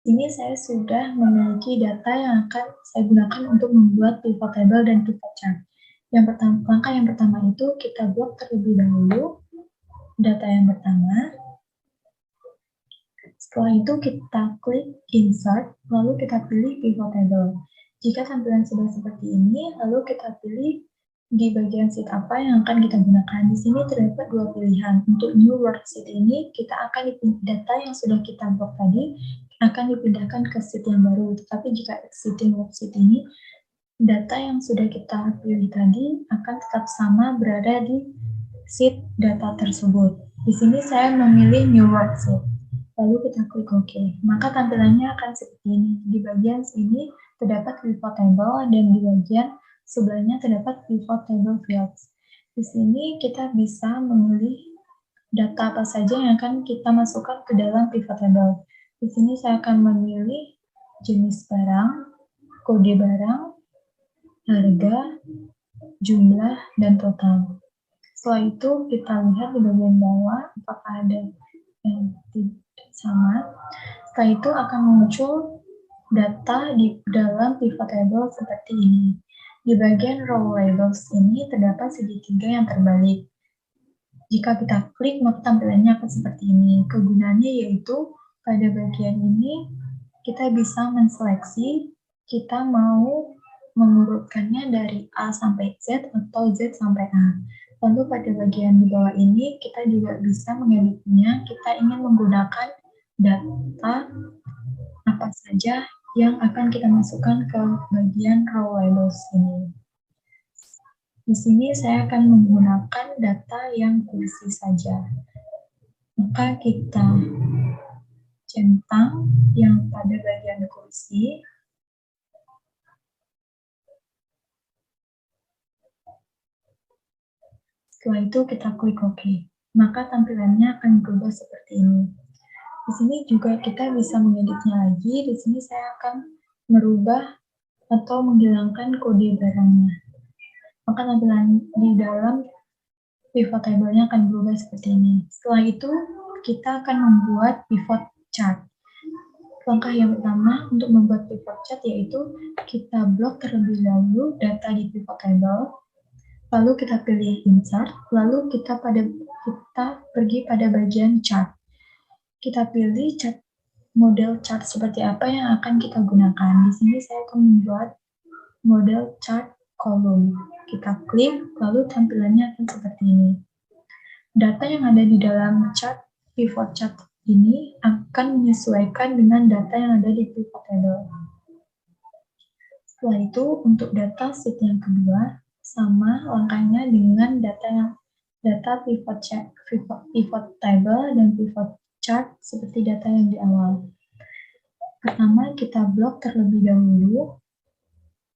Sini saya sudah memiliki data yang akan saya gunakan untuk membuat pivot table dan pivot chart. Langkah yang pertama itu kita buat terlebih dahulu data yang pertama. Setelah itu kita klik insert, lalu kita pilih pivot table. Jika tampilan sudah seperti ini, lalu kita pilih di bagian sheet apa yang akan kita gunakan. Di sini terdapat dua pilihan. Untuk new worksheet ini, kita akan data yang sudah kita buat tadi akan dipindahkan ke sheet yang baru. Tetapi jika existing worksheet ini, data yang sudah kita pilih tadi akan tetap sama berada di sheet data tersebut. Di sini saya memilih new worksheet. Lalu kita klik OK. Maka tampilannya akan seperti ini. Di bagian sini terdapat pivot table dan di bagian sebelahnya terdapat pivot table fields. Di sini kita bisa memilih data apa saja yang akan kita masukkan ke dalam pivot table. Di sini saya akan memilih jenis barang, kode barang, harga, jumlah, dan total. Setelah itu kita lihat di bagian bawah apakah ada yang tidak sama. Setelah itu akan muncul data di dalam pivot table seperti ini. Di bagian row labels ini terdapat segitiga yang terbalik. Jika kita klik, maka tampilannya akan seperti ini. Kegunaannya yaitu pada bagian ini kita bisa menseleksi kita mau mengurutkannya dari A sampai Z atau Z sampai A. Lalu pada bagian di bawah ini kita juga bisa mengeditnya. Kita ingin menggunakan data apa saja yang akan kita masukkan ke bagian row labels ini. Di sini saya akan menggunakan data yang kursi saja. Maka kita centang yang pada bagian kursi. Setelah itu kita klik OK. Maka tampilannya akan berubah seperti ini. Di sini juga kita bisa mengeditnya lagi. Di sini saya akan merubah atau menghilangkan kode barangnya. Maka tampilan di dalam pivot table-nya akan berubah seperti ini. Setelah itu, kita akan membuat pivot chart. Langkah yang pertama untuk membuat pivot chart yaitu kita blok terlebih dahulu data di pivot table, lalu kita pilih insert, lalu kita pergi pada bagian chart. Kita pilih model chart seperti apa yang akan kita gunakan. Di sini saya akan membuat model chart column. Kita klik, lalu tampilannya akan seperti ini. Data yang ada di dalam chart pivot chart ini akan menyesuaikan dengan data yang ada di pivot table. Setelah itu, untuk data sheet yang kedua, sama langkahnya dengan data pivot table dan pivot chart seperti data yang di awal. Pertama, kita blok terlebih dahulu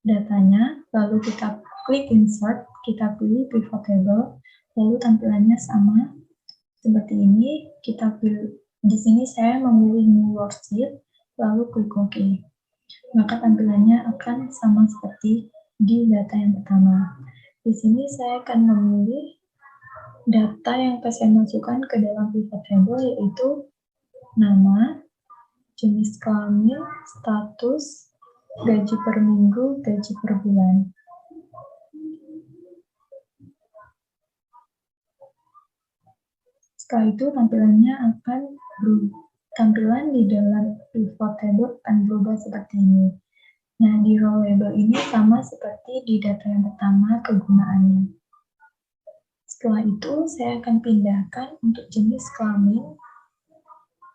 datanya, lalu kita klik insert, kita pilih pivot table, lalu tampilannya sama seperti ini. Kita pilih di sini saya memilih new worksheet, lalu klik OK. Maka tampilannya akan sama seperti di data yang pertama. Di sini saya akan memilih data yang akan saya masukkan ke dalam pivot table yaitu nama, jenis kelamin, status, gaji per minggu, gaji per bulan. Setelah itu tampilannya akan berubah. Tampilan di dalam pivot table akan berubah seperti ini. Nah, di row label ini sama seperti di data yang pertama kegunaannya. Setelah itu, saya akan pindahkan untuk jenis kelamin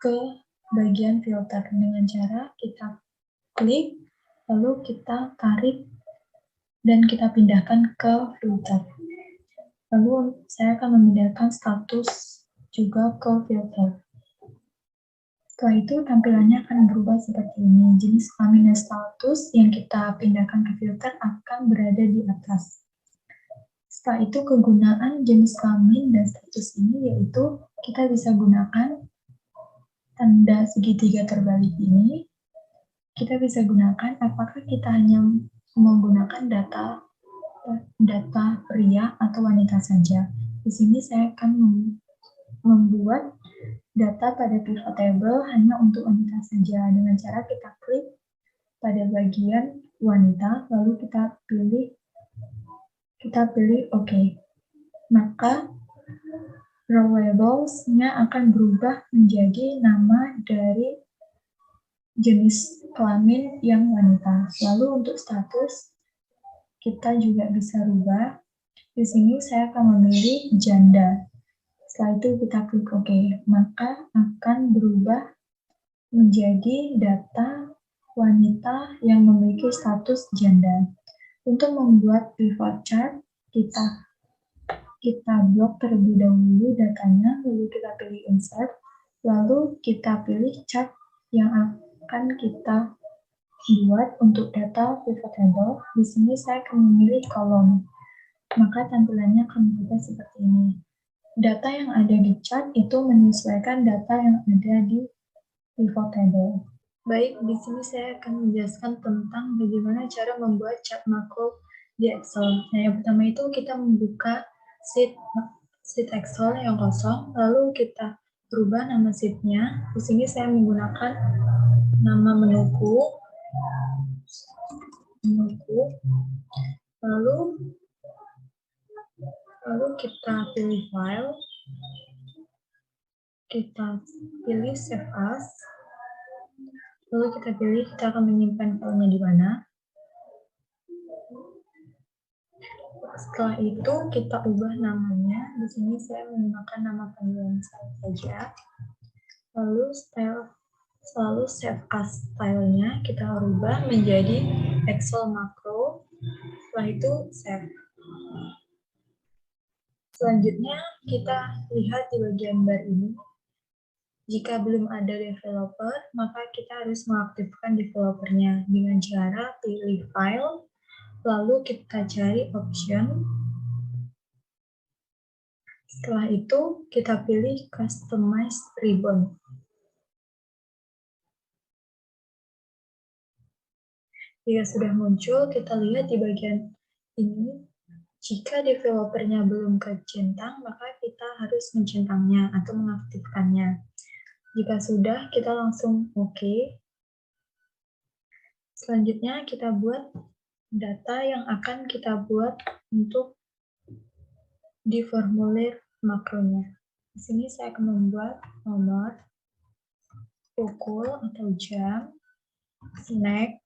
ke bagian filter dengan cara kita klik, lalu kita tarik, dan kita pindahkan ke filter. Lalu saya akan memindahkan status juga ke filter. Setelah itu tampilannya akan berubah seperti ini. Jenis kelamin dan status yang kita pindahkan ke filter akan berada di atas. Setelah itu kegunaan jenis kelamin dan status ini yaitu kita bisa gunakan tanda segitiga terbalik ini. Kita bisa gunakan apakah kita hanya menggunakan data pria atau wanita saja. Di sini saya akan membuat data pada pivot table hanya untuk wanita saja. Dengan cara kita klik pada bagian wanita, lalu kita pilih OK. Maka rowables-nya akan berubah menjadi nama dari jenis kelamin yang wanita. Lalu untuk status, kita juga bisa rubah. Di sini saya akan memilih janda. Setelah itu kita klik OK, maka akan berubah menjadi data wanita yang memiliki status janda. Untuk membuat pivot chart, kita blok terlebih dahulu datanya, lalu kita pilih insert, lalu kita pilih chart yang akan kita buat untuk data pivot table. Di sini saya akan memilih kolom, maka tampilannya akan berubah seperti ini. Data yang ada di chart itu menyesuaikan data yang ada di pivot table. Baik, di sini saya akan menjelaskan tentang bagaimana cara membuat chart makro di Excel. Nah, yang pertama itu kita membuka sheet Excel yang kosong, lalu kita berubah nama sheet-nya. Di sini saya menggunakan nama menuku, lalu kita pilih file, kita pilih save as, lalu kita pilih kita akan menyimpan filenya di mana. Setelah itu kita ubah namanya. Di sini saya menggunakan nama panggilan saya saja. Lalu save as stylenya kita rubah menjadi Excel makro. Setelah itu save. Selanjutnya kita lihat di bagian bar ini. Jika belum ada developer, maka kita harus mengaktifkan developernya dengan cara pilih file, lalu kita cari option. Setelah itu kita pilih customize ribbon. Jika sudah muncul, kita lihat di bagian ini. Jika developernya belum kecentang, maka kita harus mencentangnya atau mengaktifkannya. Jika sudah, kita langsung OK. Selanjutnya kita buat data yang akan kita buat untuk di formulir makronya. Di sini saya akan membuat nomor, pukul atau jam, snack,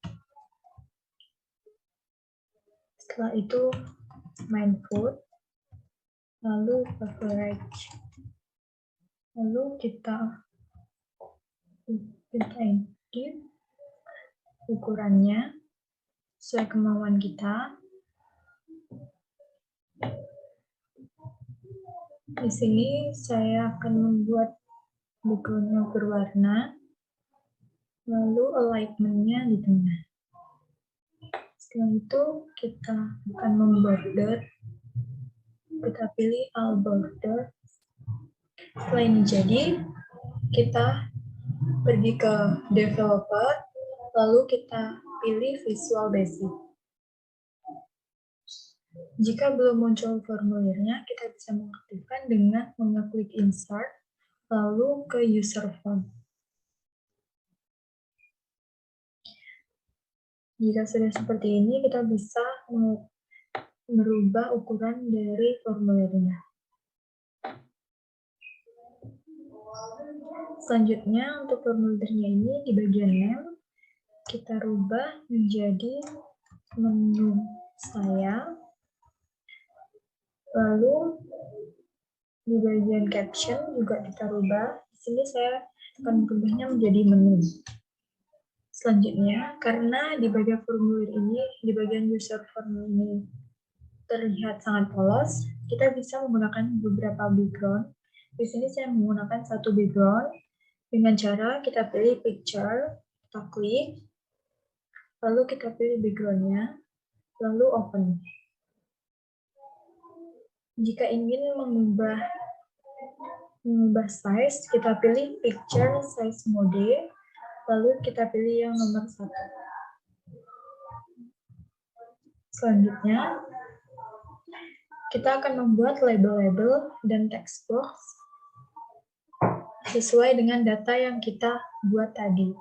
setelah itu main food, lalu beverage, lalu kita input ukurannya sesuai kemauan kita. Di sini saya akan membuat background-nya berwarna, lalu alignment-nya di tengah. Setelah itu kita akan memborder, kita pilih all border. Setelah ini jadi, kita pergi ke developer, lalu kita pilih Visual Basic. Jika belum muncul formulirnya, kita bisa mengaktifkan dengan mengeklik insert, lalu ke user form. Jika sudah seperti ini, kita bisa merubah ukuran dari formulirnya. Selanjutnya, untuk formulirnya ini di bagian name, kita rubah menjadi menu saya. Lalu, di bagian caption juga kita rubah. Di sini saya akan merubahnya menjadi menu. Selanjutnya, karena di bagian formulir ini, di bagian user form ini terlihat sangat polos, kita bisa menggunakan beberapa background. Di sini saya menggunakan satu background dengan cara kita pilih picture, kita klik, lalu kita pilih background-nya, lalu open. Jika ingin mengubah size, kita pilih picture size mode, lalu kita pilih yang nomor 1. Selanjutnya, kita akan membuat label-label dan text box. sesuai dengan data yang kita buat tadi.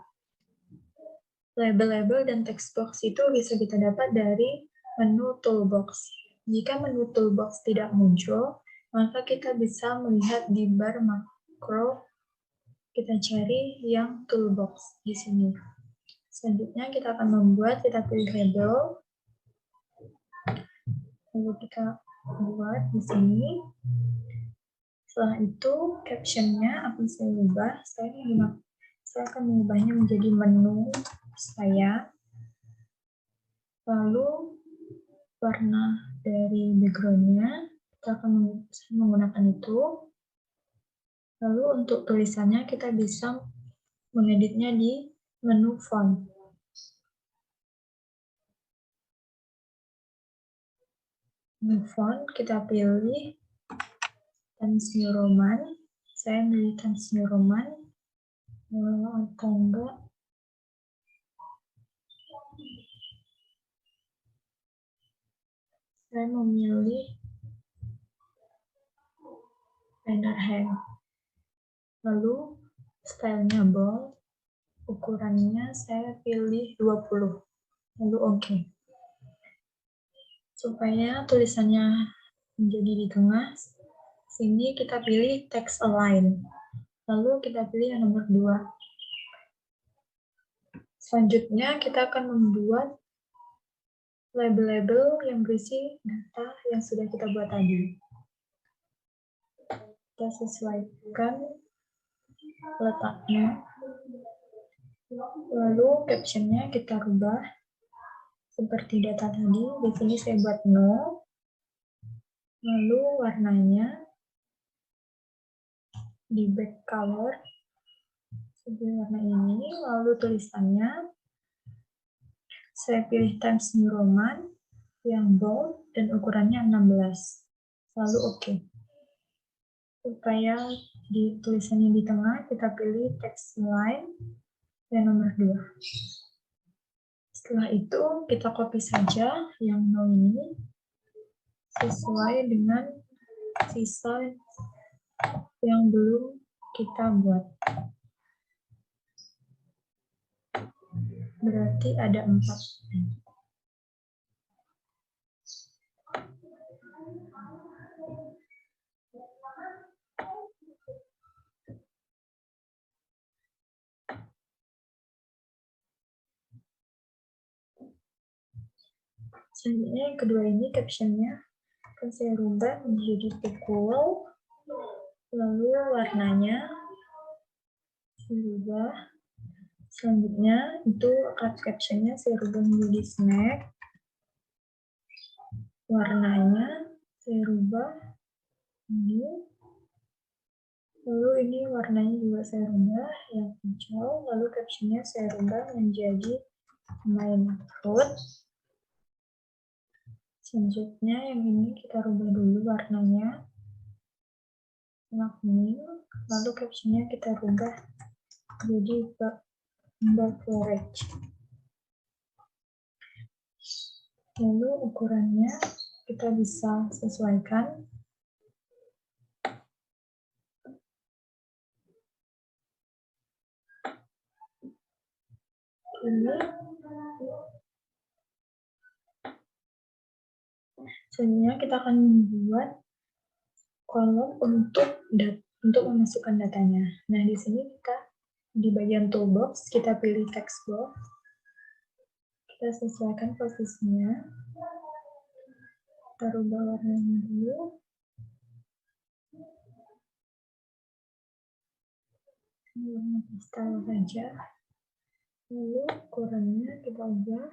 Label-label dan text box itu bisa kita dapat dari menu toolbox. Jika menu toolbox tidak muncul, maka kita bisa melihat di bar makro, kita cari yang toolbox di sini. Selanjutnya kita akan membuat, kita pilih label, lalu kita buat di sini. Setelah itu captionnya akan saya ubah, saya akan mengubahnya menjadi menu saya. Lalu warna dari background-nya kita akan menggunakan itu. Lalu untuk tulisannya kita bisa mengeditnya di menu font. Menu font kita pilih Times New Roman. Saya pilih Times New Roman. Atau enggak, saya memilih banner hand. Lalu stylenya bold, ukurannya saya pilih 20. Lalu OK. Supaya tulisannya menjadi di tengah, sini kita pilih text align. Lalu kita pilih yang nomor 2. Selanjutnya kita akan membuat label-label yang berisi data yang sudah kita buat tadi. Kita sesuaikan letaknya. Lalu captionnya kita rubah seperti data tadi. Di sini saya buat no. Lalu warnanya di back color seperti warna ini. Lalu tulisannya saya pilih Times New Roman yang bold dan ukurannya 16. Lalu OK. Supaya di tulisannya di tengah, kita pilih text line yang nomor 2. Setelah itu, kita copy saja yang no ini sesuai dengan sisa yang belum kita buat. Berarti ada 4. Selanjutnya yang kedua ini captionnya akan saya rubah menjadi pukul. Lalu warnanya saya rubah. Selanjutnya itu captionnya saya rubah menjadi snack. Warnanya saya rubah ini. Lalu ini warnanya juga saya rubah yang hijau. Lalu captionnya saya rubah menjadi main food. Selanjutnya yang ini kita rubah dulu warnanya. Lalu captionnya kita rubah jadi beverage. Lalu ukurannya kita bisa sesuaikan. Ini selanjutnya kita akan membuat kolom untuk memasukkan datanya. Nah, di sini kita di bagian toolbox kita pilih text box. Kita sesuaikan posisinya. Kita rubah warnanya dulu. Warna pastel saja. Lalu ukurannya kita ubah.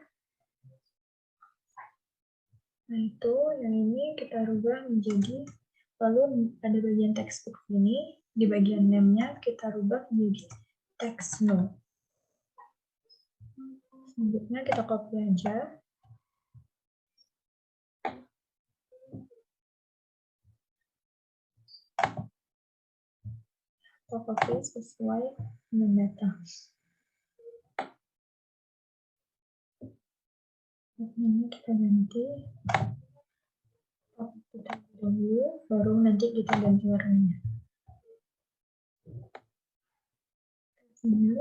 Nah, itu yang ini kita rubah menjadi, lalu pada bagian textbook ini, di bagian name-nya kita rubah menjadi text no. Selanjutnya kita copy aja. Kita copy sesuai dengan data. Ini kita ganti. Kita dulu, baru nanti kita ganti warnanya. Lalu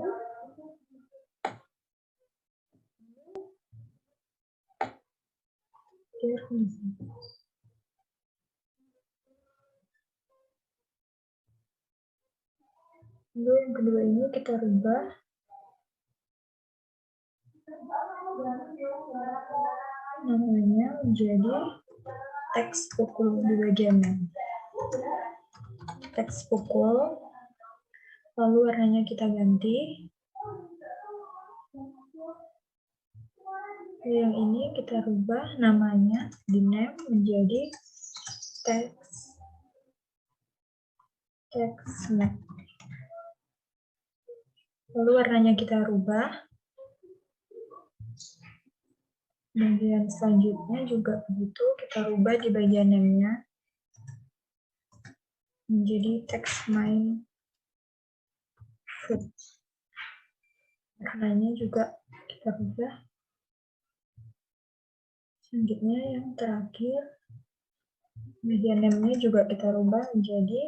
yang kedua ini kita rubah namanya menjadi teks pukul di bagian teks pukul, lalu warnanya kita ganti. Yang ini kita rubah namanya di name menjadi teks map. Lalu warnanya kita rubah. Bagian selanjutnya juga begitu, kita rubah di bagian name-nya menjadi teks main food. Warnanya juga kita rubah. Selanjutnya yang terakhir, bagian name-nya juga kita rubah menjadi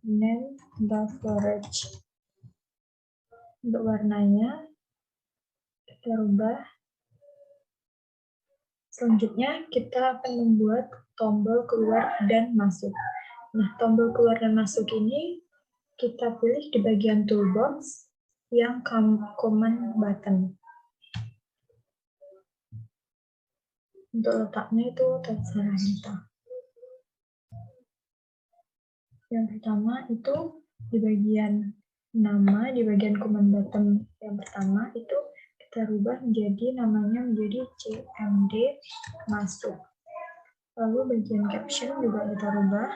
name beverage. Untuk warnanya kita rubah. Selanjutnya kita akan membuat tombol keluar dan masuk. Nah, tombol keluar dan masuk ini kita pilih di bagian toolbox yang command button. Untuk letaknya itu terserah kita. Yang pertama itu di bagian nama, di bagian command button yang pertama itu kita rubah menjadi namanya menjadi CMD masuk. Lalu bagian caption juga kita rubah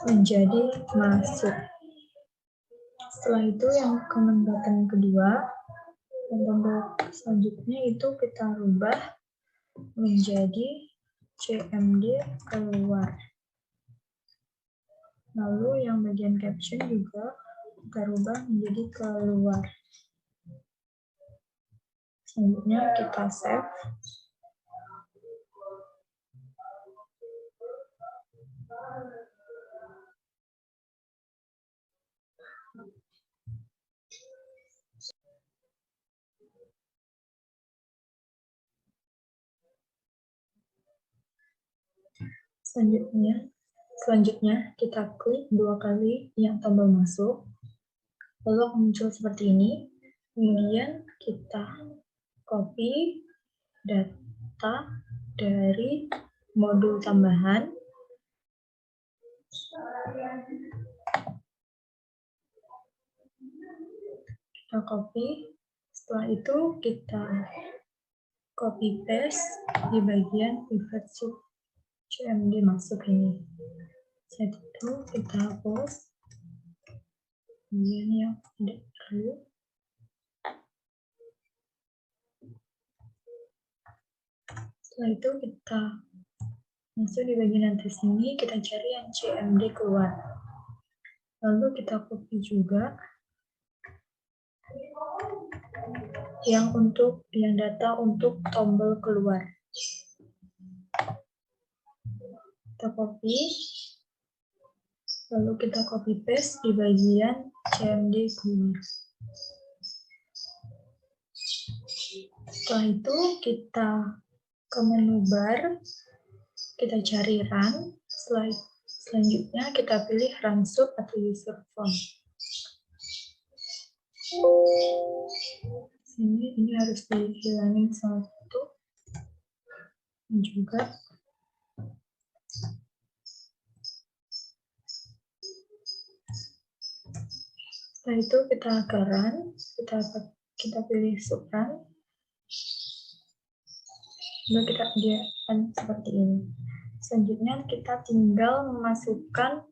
menjadi masuk. Setelah itu yang command button kedua, dan tombol selanjutnya itu kita rubah menjadi CMD keluar. Lalu yang bagian caption juga kita rubah menjadi keluar. Selanjutnya kita save. Selanjutnya kita klik 2 kali yang tombol masuk, lalu muncul seperti ini. Kemudian kita copy data dari modul tambahan. Kita copy, setelah itu kita copy paste di bagian pivot sub CMD masuk ini. Setelah itu kita hapus bagian yang tidak perlu. Setelah itu kita masuk di bagian atas ini, kita cari yang CMD keluar. Lalu kita copy juga yang data untuk tombol keluar. Kita copy, lalu kita copy paste di bagian CMD keluar. Setelah itu kita ke menu bar, kita cari run. Selanjutnya kita pilih run sub atau user form. Ini harus dihilangin satu dan juga setelah itu kita ke run, kita pilih sub run, lalu kita diakan seperti ini. Selanjutnya kita tinggal memasukkan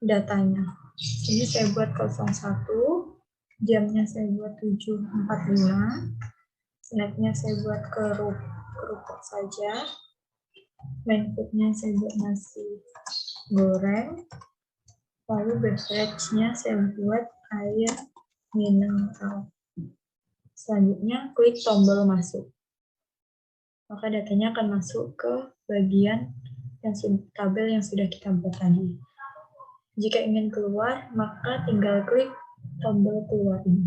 datanya. Ini saya buat 01, jamnya saya buat 7.45, snacknya saya buat kerupuk saja, main foodnya saya buat nasi goreng, lalu beverage-nya saya buat air mineral. Selanjutnya klik tombol masuk. Maka datanya akan masuk ke bagian tabel yang sudah kita buat tadi. Jika ingin keluar, maka tinggal klik tombol keluar ini.